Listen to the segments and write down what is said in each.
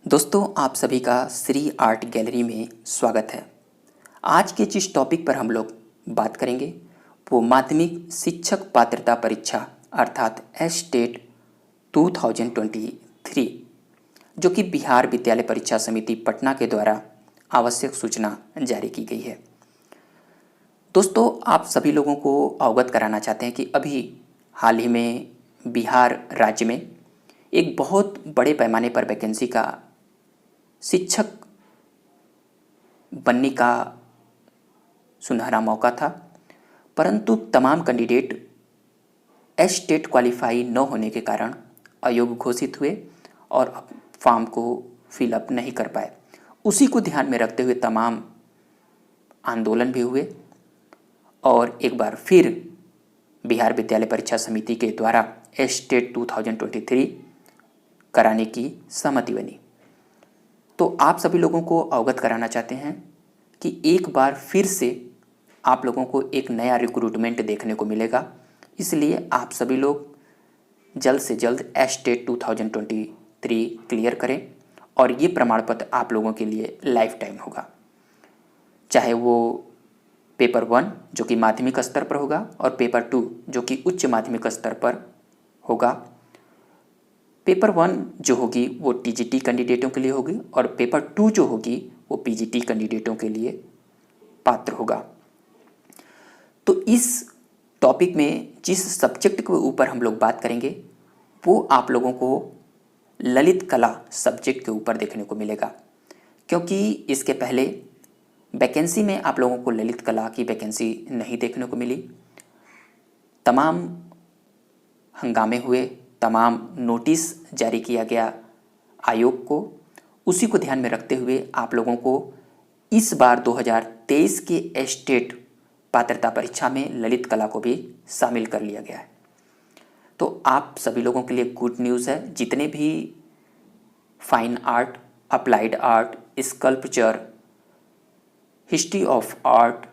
दोस्तों, आप सभी का श्री आर्ट गैलरी में स्वागत है। आज के जिस टॉपिक पर हम लोग बात करेंगे वो माध्यमिक शिक्षक पात्रता परीक्षा अर्थात एसटेट 2023 जो कि बिहार विद्यालय परीक्षा समिति पटना के द्वारा आवश्यक सूचना जारी की गई है। दोस्तों, आप सभी लोगों को अवगत कराना चाहते हैं कि अभी हाल ही में बिहार राज्य में एक बहुत बड़े पैमाने पर वैकेंसी का शिक्षक बनने का सुनहरा मौका था, परंतु तमाम कैंडिडेट एसटेट क्वालिफाई न होने के कारण अयोग्य घोषित हुए और फॉर्म को फिलअप नहीं कर पाए। उसी को ध्यान में रखते हुए तमाम आंदोलन भी हुए और एक बार फिर बिहार विद्यालय परीक्षा समिति के द्वारा एसटेट 2023 कराने की सहमति बनी। तो आप सभी लोगों को अवगत कराना चाहते हैं कि एक बार फिर से आप लोगों को एक नया रिक्रूटमेंट देखने को मिलेगा, इसलिए आप सभी लोग जल्द से जल्द एसटेट 2023 क्लियर करें और ये प्रमाण पत्र आप लोगों के लिए लाइफ टाइम होगा। चाहे वो पेपर 1 जो कि माध्यमिक स्तर पर होगा और पेपर 2 जो कि उच्च माध्यमिक स्तर पर होगा। पेपर 1 जो होगी वो टीजीटी कैंडिडेटों के लिए होगी और पेपर 2 जो होगी वो पीजीटी कैंडिडेटों के लिए पात्र होगा। तो इस टॉपिक में जिस सब्जेक्ट के ऊपर हम लोग बात करेंगे वो आप लोगों को ललित कला सब्जेक्ट के ऊपर देखने को मिलेगा, क्योंकि इसके पहले वैकेंसी में आप लोगों को ललित कला की वैकेंसी नहीं देखने को मिली। तमाम हंगामे हुए, तमाम नोटिस जारी किया गया आयोग को। उसी को ध्यान में रखते हुए आप लोगों को इस बार 2023 के एसटेट पात्रता परीक्षा में ललित कला को भी शामिल कर लिया गया है। तो आप सभी लोगों के लिए गुड न्यूज़ है। जितने भी fine art, applied art, sculpture, history of art,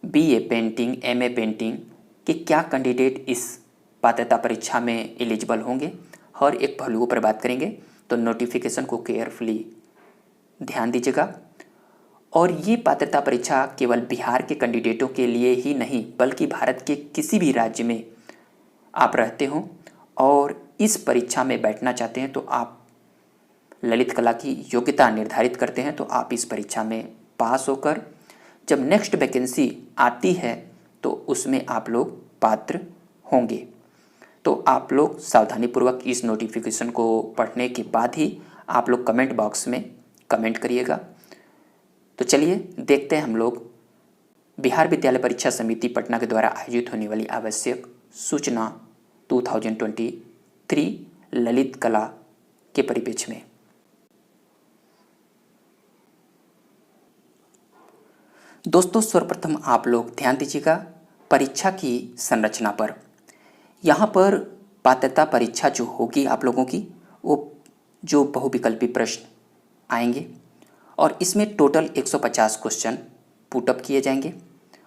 BA painting, MA painting के क्या कैंडिडेट इस पात्रता परीक्षा में एलिजिबल होंगे, हर एक पहलुओं पर बात करेंगे। तो नोटिफिकेशन को केयरफुली ध्यान दीजिएगा। और ये पात्रता परीक्षा केवल बिहार के कैंडिडेटों के लिए ही नहीं बल्कि भारत के किसी भी राज्य में आप रहते हो और इस परीक्षा में बैठना चाहते हैं तो आप ललित कला की योग्यता निर्धारित करते हैं तो आप इस परीक्षा में पास होकर जब नेक्स्ट वैकेंसी आती है तो उसमें आप लोग पात्र होंगे। तो आप लोग सावधानीपूर्वक इस नोटिफिकेशन को पढ़ने के बाद ही आप लोग कमेंट बॉक्स में कमेंट करिएगा। तो चलिए देखते हैं हम लोग बिहार विद्यालय परीक्षा समिति पटना के द्वारा आयोजित होने वाली आवश्यक सूचना 2023 ललित कला के परिप्रेक्ष्य में। दोस्तों, सर्वप्रथम आप लोग ध्यान दीजिएगा परीक्षा की संरचना पर। यहाँ पर पात्रता परीक्षा जो होगी आप लोगों की वो जो बहुविकल्पी प्रश्न आएंगे और इसमें टोटल 150 क्वेश्चन पुटअप किए जाएंगे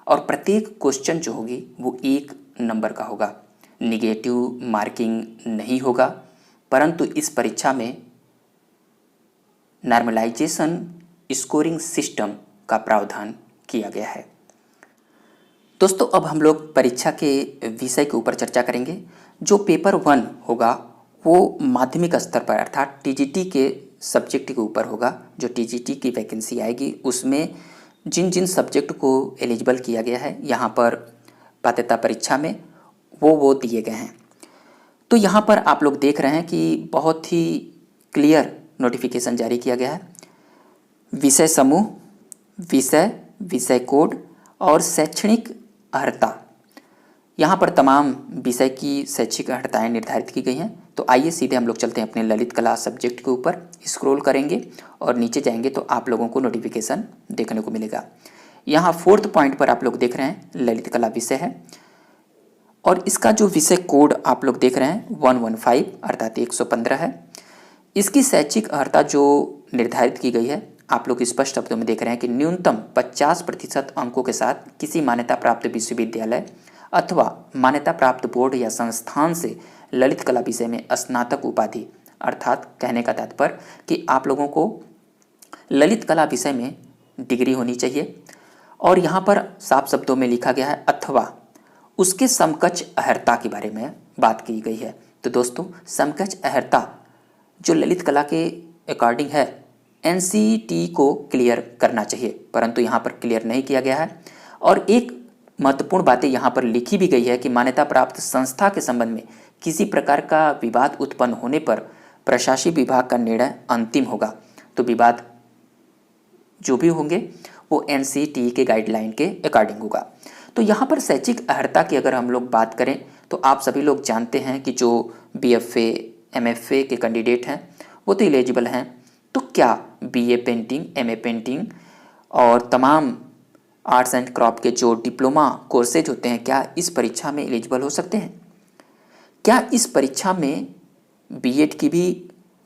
और प्रत्येक क्वेश्चन जो होगी वो 1 नंबर का होगा। निगेटिव मार्किंग नहीं होगा, परंतु इस परीक्षा में नॉर्मलाइजेशन स्कोरिंग सिस्टम का प्रावधान किया गया है। दोस्तों, अब हम लोग परीक्षा के विषय के ऊपर चर्चा करेंगे। जो पेपर 1 होगा वो माध्यमिक स्तर पर अर्थात टीजीटी के सब्जेक्ट के ऊपर होगा। जो टीजीटी की वैकेंसी आएगी उसमें जिन जिन सब्जेक्ट को एलिजिबल किया गया है यहाँ पर पात्रता परीक्षा में वो दिए गए हैं। तो यहाँ पर आप लोग देख रहे हैं कि बहुत ही क्लियर नोटिफिकेशन जारी किया गया है। विषय समूह, विषय कोड और शैक्षणिक अर्हता, यहाँ पर तमाम विषय की शैक्षिक अर्हताएँ निर्धारित की गई हैं। तो आइए सीधे हम लोग चलते हैं अपने ललित कला सब्जेक्ट के ऊपर। स्क्रॉल करेंगे और नीचे जाएंगे तो आप लोगों को नोटिफिकेशन देखने को मिलेगा। यहाँ 4th पॉइंट पर आप लोग देख रहे हैं ललित कला विषय है और इसका जो विषय कोड आप लोग देख रहे हैं 115 अर्थात 115 है। इसकी शैक्षिक अर्हता जो निर्धारित की गई है आप लोग स्पष्ट शब्दों में देख रहे हैं कि न्यूनतम 50% अंकों के साथ किसी मान्यता प्राप्त विश्वविद्यालय अथवा मान्यता प्राप्त बोर्ड या संस्थान से ललित कला विषय में स्नातक उपाधि अर्थात कहने का तात्पर्य कि आप लोगों को ललित कला विषय में डिग्री होनी चाहिए। और यहाँ पर साफ शब्दों में लिखा गया है अथवा उसके समकक्ष अर्हता के बारे में बात की गई है। तो दोस्तों, समकक्ष अर्हता जो ललित कला के अकॉर्डिंग है एनसीटी को क्लियर करना चाहिए, परंतु यहाँ पर क्लियर नहीं किया गया है। और एक महत्वपूर्ण बातें यहाँ पर लिखी भी गई है कि मान्यता प्राप्त संस्था के संबंध में किसी प्रकार का विवाद उत्पन्न होने पर प्रशासनिक विभाग का निर्णय अंतिम होगा। तो विवाद जो भी होंगे वो एनसीटी के गाइडलाइन के अकॉर्डिंग होगा। तो यहाँ पर शैक्षिक अर्हता की अगर हम लोग बात करें तो आप सभी लोग जानते हैं कि जो बीएफए एमएफए के कैंडिडेट हैं वो तो एलिजिबल हैं। तो क्या बीए पेंटिंग, एमए पेंटिंग और तमाम आर्ट्स एंड क्राफ्ट के जो डिप्लोमा कोर्सेज होते हैं क्या इस परीक्षा में एलिजिबल हो सकते हैं? क्या इस परीक्षा में बीएड की भी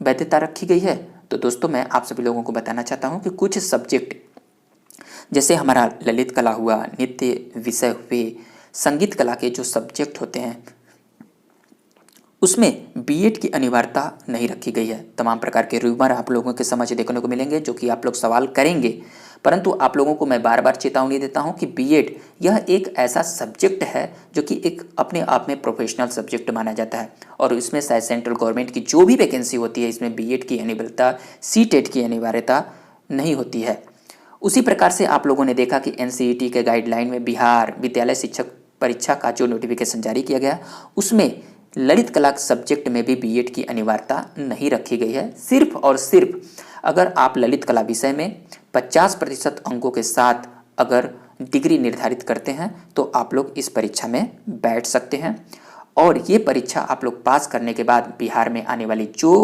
वैधता रखी गई है? तो दोस्तों, मैं आप सभी लोगों को बताना चाहता हूं कि कुछ सब्जेक्ट जैसे हमारा ललित कला हुआ, नृत्य विषय हुए, संगीत कला के जो सब्जेक्ट होते हैं उसमें बीएड की अनिवार्यता नहीं रखी गई है। तमाम प्रकार के रूमर आप लोगों के समझ देखने को मिलेंगे जो कि आप लोग सवाल करेंगे, परंतु आप लोगों को मैं बार बार चेतावनी देता हूं कि बीएड यह एक ऐसा सब्जेक्ट है जो कि एक अपने आप में प्रोफेशनल सब्जेक्ट माना जाता है और इसमें शायद सेंट्रल गवर्नमेंट की जो भी वैकेंसी होती है इसमें बीएड की अनिवार्यता, सीटेट की अनिवार्यता नहीं होती है। उसी प्रकार से आप लोगों ने देखा कि एनसीईटी के गाइडलाइन में बिहार विद्यालय शिक्षक परीक्षा का जो नोटिफिकेशन जारी किया गया उसमें ललित कला सब्जेक्ट में भी बीएड की अनिवार्यता नहीं रखी गई है। सिर्फ और सिर्फ अगर आप ललित कला विषय में 50% अंकों के साथ अगर डिग्री निर्धारित करते हैं तो आप लोग इस परीक्षा में बैठ सकते हैं। और ये परीक्षा आप लोग पास करने के बाद बिहार में आने वाली जो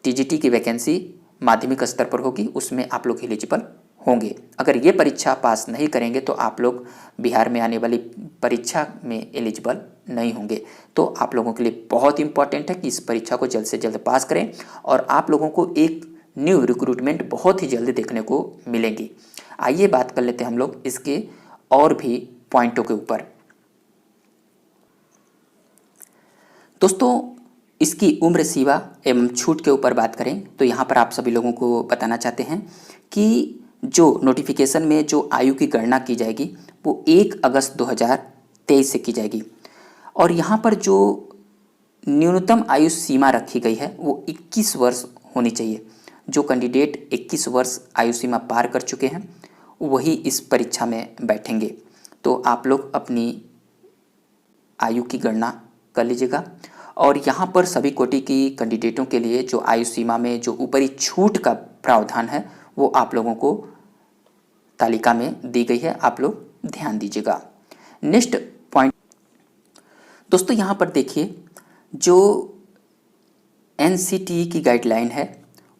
टीजीटी की वैकेंसी माध्यमिक स्तर पर होगी उसमें आप लोग एलिजिबल होंगे। अगर ये परीक्षा पास नहीं करेंगे तो आप लोग बिहार में आने वाली परीक्षा में एलिजिबल नहीं होंगे। तो आप लोगों के लिए बहुत इंपॉर्टेंट है कि इस परीक्षा को जल्द से जल्द पास करें और आप लोगों को एक न्यू रिक्रूटमेंट बहुत ही जल्द देखने को मिलेंगी। आइए बात कर लेते हैं हम लोग इसके और भी पॉइंटों के ऊपर। दोस्तों, इसकी उम्र सीमा एवं छूट के ऊपर बात करें तो यहाँ पर आप सभी लोगों को बताना चाहते हैं कि जो नोटिफिकेशन में जो आयु की गणना की जाएगी वो 1 अगस्त 2023 से की जाएगी और यहाँ पर जो न्यूनतम आयु सीमा रखी गई है वो 21 वर्ष होनी चाहिए। जो कैंडिडेट 21 वर्ष आयु सीमा पार कर चुके हैं वही इस परीक्षा में बैठेंगे। तो आप लोग अपनी आयु की गणना कर लीजिएगा। और यहाँ पर सभी कोटि की कैंडिडेटों के लिए जो आयु सीमा में जो ऊपरी छूट का प्रावधान है वो आप लोगों को तालिका में दी गई है, आप लोग ध्यान दीजिएगा। नेक्स्ट पॉइंट दोस्तों, यहाँ पर देखिए जो एनसीटी की गाइडलाइन है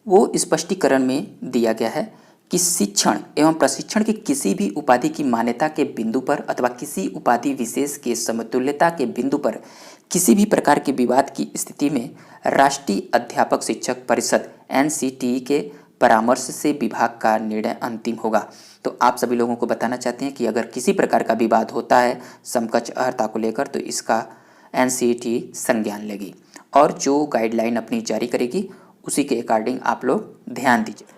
वो स्पष्टीकरण में दिया गया है कि शिक्षण एवं प्रशिक्षण की किसी भी उपाधि की मान्यता के बिंदु पर अथवा किसी उपाधि विशेष के समतुल्यता के बिंदु पर किसी भी प्रकार के विवाद की स्थिति में राष्ट्रीय अध्यापक शिक्षक परिषद एनसीटी के परामर्श से विभाग का निर्णय अंतिम होगा। तो आप सभी लोगों को बताना चाहते हैं कि अगर किसी प्रकार का विवाद होता है समकक्ष अर्हता को लेकर तो इसका एनसीटी संज्ञान लेगी और जो गाइडलाइन अपनी जारी करेगी उसी के अकॉर्डिंग आप लोग ध्यान दीजिए।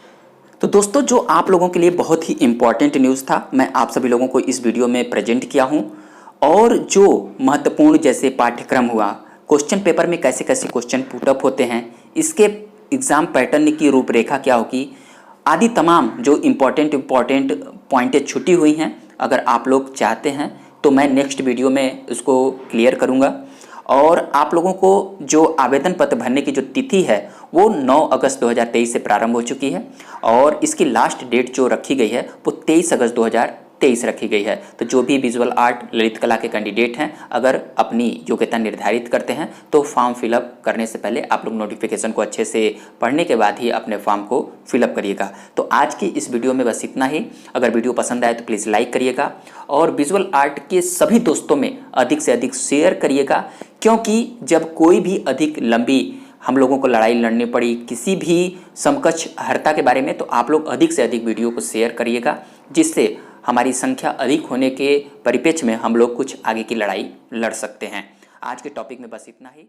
तो दोस्तों, जो आप लोगों के लिए बहुत ही इम्पॉर्टेंट न्यूज़ था मैं आप सभी लोगों को इस वीडियो में प्रेजेंट किया हूँ। और जो महत्वपूर्ण जैसे पाठ्यक्रम हुआ, क्वेश्चन पेपर में कैसे कैसे क्वेश्चन पुटअप होते हैं, इसके एग्ज़ाम पैटर्न की रूपरेखा क्या होगी आदि तमाम जो इम्पॉर्टेंट पॉइंटें छुटी हुई हैं, अगर आप लोग चाहते हैं तो मैं नेक्स्ट वीडियो में उसको क्लियर करूँगा। और आप लोगों को जो आवेदन पत्र भरने की जो तिथि है वो 9 अगस्त 2023 से प्रारंभ हो चुकी है और इसकी लास्ट डेट जो रखी गई है वो 23 अगस्त 2023 रखी गई है। तो जो भी विजुअल आर्ट ललित कला के कैंडिडेट हैं अगर अपनी योग्यता निर्धारित करते हैं तो फॉर्म फिलअप करने से पहले आप लोग नोटिफिकेशन को अच्छे से पढ़ने के बाद ही अपने फॉर्म को फिलअप करिएगा। तो आज की इस वीडियो में बस इतना ही। अगर वीडियो पसंद आए तो प्लीज़ लाइक करिएगा और विजुअल आर्ट के सभी दोस्तों में अधिक से अधिक शेयर करिएगा, क्योंकि जब कोई भी अधिक लंबी हम लोगों को लड़ाई लड़नी पड़ी किसी भी समकक्ष अर्हता के बारे में तो आप लोग अधिक से अधिक वीडियो को शेयर करिएगा, जिससे हमारी संख्या अधिक होने के परिप्रेक्ष्य में हम लोग कुछ आगे की लड़ाई लड़ सकते हैं। आज के टॉपिक में बस इतना ही।